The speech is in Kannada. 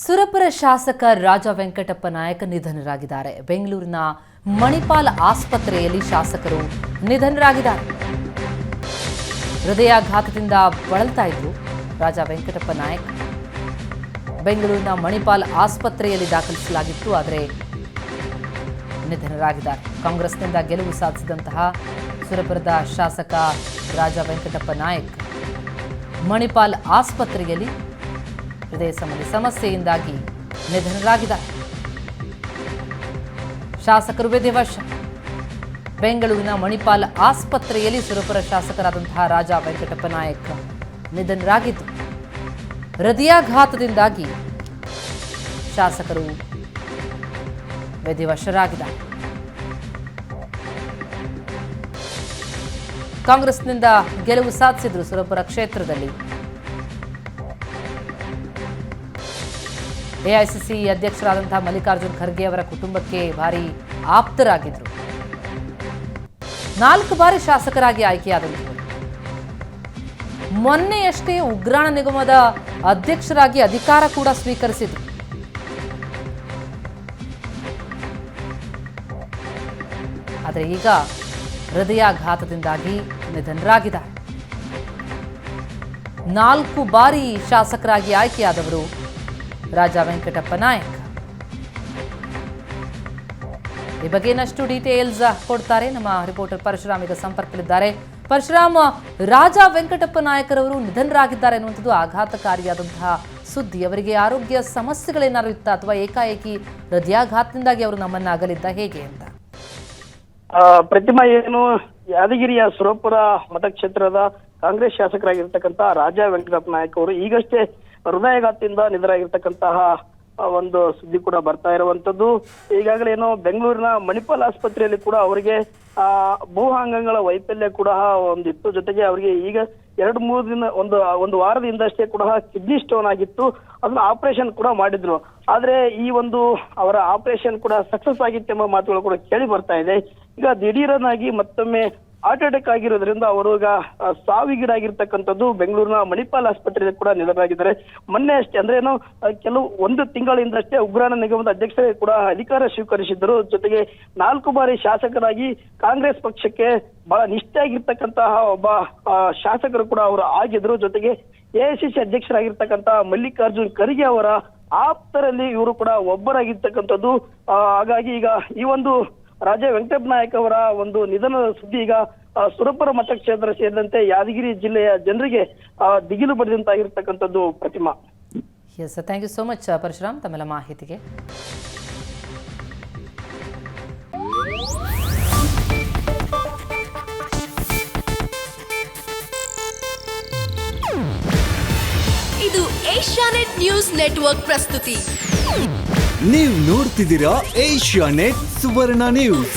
ಸುರಪುರ ಶಾಸಕ ರಾಜ ವೆಂಕಟಪ್ಪ ನಾಯಕ ನಿಧನರಾಗಿದ್ದಾರೆ. ಬೆಂಗಳೂರಿನ ಮಣಿಪಾಲ್ ಆಸ್ಪತ್ರೆಯಲ್ಲಿ ಶಾಸಕರು ನಿಧನರಾಗಿದ್ದಾರೆ. ಹೃದಯಾಘಾತದಿಂದ ಬಳಲ್ತಾ ಇದ್ರು ರಾಜ ವೆಂಕಟಪ್ಪ ನಾಯಕ್. ಬೆಂಗಳೂರಿನ ಮಣಿಪಾಲ್ ಆಸ್ಪತ್ರೆಯಲ್ಲಿ ದಾಖಲಿಸಲಾಗಿತ್ತು, ಆದರೆ ನಿಧನರಾಗಿದ್ದಾರೆ. ಕಾಂಗ್ರೆಸ್ನಿಂದ ಗೆಲುವು ಸಾಧಿಸಿದಂತಹ ಸುರಪುರದ ಶಾಸಕ ರಾಜ ವೆಂಕಟಪ್ಪ ನಾಯಕ್ ಮಣಿಪಾಲ್ ಆಸ್ಪತ್ರೆಯಲ್ಲಿ ಹೃದಯ ಸಂಬಂಧಿ ಸಮಸ್ಯೆಯಿಂದಾಗಿ ನಿಧನರಾಗಿದ್ದಾರೆ. ಶಾಸಕರು ವಿಧಿವಶ. ಬೆಂಗಳೂರಿನ ಮಣಿಪಾಲ್ ಆಸ್ಪತ್ರೆಯಲ್ಲಿ ಸುರಪುರ ಶಾಸಕರಾದಂತಹ ರಾಜ ವೆಂಕಟಪ್ಪ ನಾಯಕ್ ನಿಧನರಾಗಿದ್ದು, ಹೃದಯಾಘಾತದಿಂದಾಗಿ ಶಾಸಕರು ವಿಧಿವಶರಾಗಿದ್ದಾರೆ. ಕಾಂಗ್ರೆಸ್ನಿಂದ ಗೆಲುವು ಸಾಧಿಸಿದ್ರು ಸುರಪುರ ಕ್ಷೇತ್ರದಲ್ಲಿ. ಎಐಸಿಸಿ ಅಧ್ಯಕ್ಷರಾದಂತಹ ಮಲ್ಲಿಕಾರ್ಜುನ್ ಖರ್ಗೆ ಅವರ ಕುಟುಂಬಕ್ಕೆ ಭಾರಿ ಆಪ್ತರಾಗಿದ್ರು. 4 ಬಾರಿ ಶಾಸಕರಾಗಿ ಆಯ್ಕೆಯಾದಂಥವರು. ಮೊನ್ನೆಯಷ್ಟೇ ಉಗ್ರಾಣ ನಿಗಮದ ಅಧ್ಯಕ್ಷರಾಗಿ ಅಧಿಕಾರ ಕೂಡ ಸ್ವೀಕರಿಸಿದ್ರು. ಆದರೆ ಈಗ ಹೃದಯಾಘಾತದಿಂದಾಗಿ ನಿಧನರಾಗಿದ್ದಾರೆ. 4 ಬಾರಿ ಶಾಸಕರಾಗಿ ಆಯ್ಕೆಯಾದವರು ರಾಜ ವೆಂಕಟಪ್ಪ ನಾಯಕ್. ಈ ಬಗ್ಗೆ ಇನ್ನಷ್ಟು ಡೀಟೇಲ್ಸ್ ಕೊಡ್ತಾರೆ ನಮ್ಮ ರಿಪೋರ್ಟರ್ ಪರಶುರಾಮ್ ಈಗ ಸಂಪರ್ಕದಲ್ಲಿದ್ದಾರೆ. ಪರಶುರಾಮ್, ರಾಜ ವೆಂಕಟಪ್ಪ ನಾಯಕರವರು ನಿಧನರಾಗಿದ್ದಾರೆ ಎನ್ನುವಂಥದ್ದು ಆಘಾತಕಾರಿಯಾದಂತಹ ಸುದ್ದಿ. ಅವರಿಗೆ ಆರೋಗ್ಯ ಸಮಸ್ಯೆಗಳೇನಾದ್ರು ಇತ್ತ ಅಥವಾ ಏಕಾಏಕಿ ಹೃದಯಾಘಾತದಿಂದಾಗಿ ಅವರು ನಮ್ಮನ್ನ ಅಗಲಿದ್ದ, ಹೇಗೆ ಅಂತ? ಪ್ರತಿಮಾ, ಏನು ಯಾದಗಿರಿಯ ಸುರಪುರ ಮತಕ್ಷೇತ್ರದ ಕಾಂಗ್ರೆಸ್ ಶಾಸಕರಾಗಿರ್ತಕ್ಕಂಥ ರಾಜ ವೆಂಕಟಪ್ಪ ನಾಯಕ್ ಅವರು ಈಗಷ್ಟೇ ಹೃದಯಾಘಾತದಿಂದ ನಿಧನರಾಗಿರ್ತಕ್ಕಂತಹ ಒಂದು ಸುದ್ದಿ ಕೂಡ ಬರ್ತಾ ಇರುವಂತದ್ದು. ಈಗಾಗಲೇ ಏನೋ ಬೆಂಗಳೂರಿನ ಮಣಿಪಾಲ್ ಆಸ್ಪತ್ರೆಯಲ್ಲಿ ಕೂಡ ಅವರಿಗೆ ಭೂಹಾಂಗಗಳ ವೈಫಲ್ಯ ಕೂಡ ಒಂದಿತ್ತು. ಜೊತೆಗೆ ಅವರಿಗೆ ಈಗ 2-3 ದಿನ ಒಂದು ವಾರದ ಹಿಂದಷ್ಟೇ ಕೂಡ ಕಿಡ್ನಿ ಸ್ಟೋನ್ ಆಗಿತ್ತು. ಅದನ್ನ ಆಪರೇಷನ್ ಕೂಡ ಮಾಡಿದ್ರು. ಆದ್ರೆ ಈ ಒಂದು ಅವರ ಆಪರೇಷನ್ ಕೂಡ ಸಕ್ಸಸ್ ಆಗಿತ್ತೆಂಬ ಮಾತುಗಳು ಕೂಡ ಕೇಳಿ ಬರ್ತಾ ಇದೆ. ಈಗ ದಿಢೀರನಾಗಿ ಮತ್ತೊಮ್ಮೆ ಹಾರ್ಟ್ ಅಟ್ಯಾಕ್ ಆಗಿರೋದ್ರಿಂದ ಅವರು ಈಗ ಸಾವಿಗೀಡಾಗಿರ್ತಕ್ಕಂಥದ್ದು ಬೆಂಗಳೂರಿನ ಮಣಿಪಾಲ್ ಆಸ್ಪತ್ರೆಯಲ್ಲಿ ಕೂಡ ನಿಧನರಾಗಿದ್ದಾರೆ. ಮೊನ್ನೆ ಅಷ್ಟೇ ಅಂದ್ರೆ ಏನು ಒಂದು ತಿಂಗಳಿಂದಷ್ಟೇ ಉಗ್ರಾಣ ನಿಗಮದ ಅಧ್ಯಕ್ಷರೇ ಕೂಡ ಅಧಿಕಾರ ಸ್ವೀಕರಿಸಿದ್ದರು. ಜೊತೆಗೆ 4 ಬಾರಿ ಶಾಸಕರಾಗಿ ಕಾಂಗ್ರೆಸ್ ಪಕ್ಷಕ್ಕೆ ಬಹಳ ನಿಷ್ಠೆಯಾಗಿರ್ತಕ್ಕಂತಹ ಒಬ್ಬ ಶಾಸಕರು ಕೂಡ ಅವರು ಆಗಿದ್ರು. ಜೊತೆಗೆ ಎಐಸಿಸಿ ಅಧ್ಯಕ್ಷರಾಗಿರ್ತಕ್ಕಂತಹ ಮಲ್ಲಿಕಾರ್ಜುನ್ ಖರ್ಗೆ ಅವರ ಆಪ್ತರಲ್ಲಿ ಇವರು ಕೂಡ ಒಬ್ಬರಾಗಿರ್ತಕ್ಕಂಥದ್ದು. ಹಾಗಾಗಿ ಈಗ ಈ ಒಂದು ರಾಜ ವೆಂಕಟಪ್ಪ ನಾಯಕ್ ಅವರ ಒಂದು ನಿಧನದ ಸುದ್ದಿ ಈಗ ಸುರಪುರ ಮತಕ್ಷೇತ್ರ ಸೇರಿದಂತೆ ಯಾದಗಿರಿ ಜಿಲ್ಲೆಯ ಜನರಿಗೆ ದಿಗಿಲು ಬರೆದಂತಾಗಿರ್ತಕ್ಕಂಥದ್ದು. Pratima, yes, thank you so much Parashuram ತಮ್ಮೆಲ್ಲ ಮಾಹಿತಿಗೆ. ಇದು ಏಷ್ಯಾನೆಟ್ ನ್ಯೂಸ್ ನೆಟ್ವರ್ಕ್ ಪ್ರಸ್ತುತಿ. ನೀವು ನೋಡ್ತಿದ್ದೀರಾ ಏಷ್ಯಾನೆಟ್ ಸುವರ್ಣ ನ್ಯೂಸ್.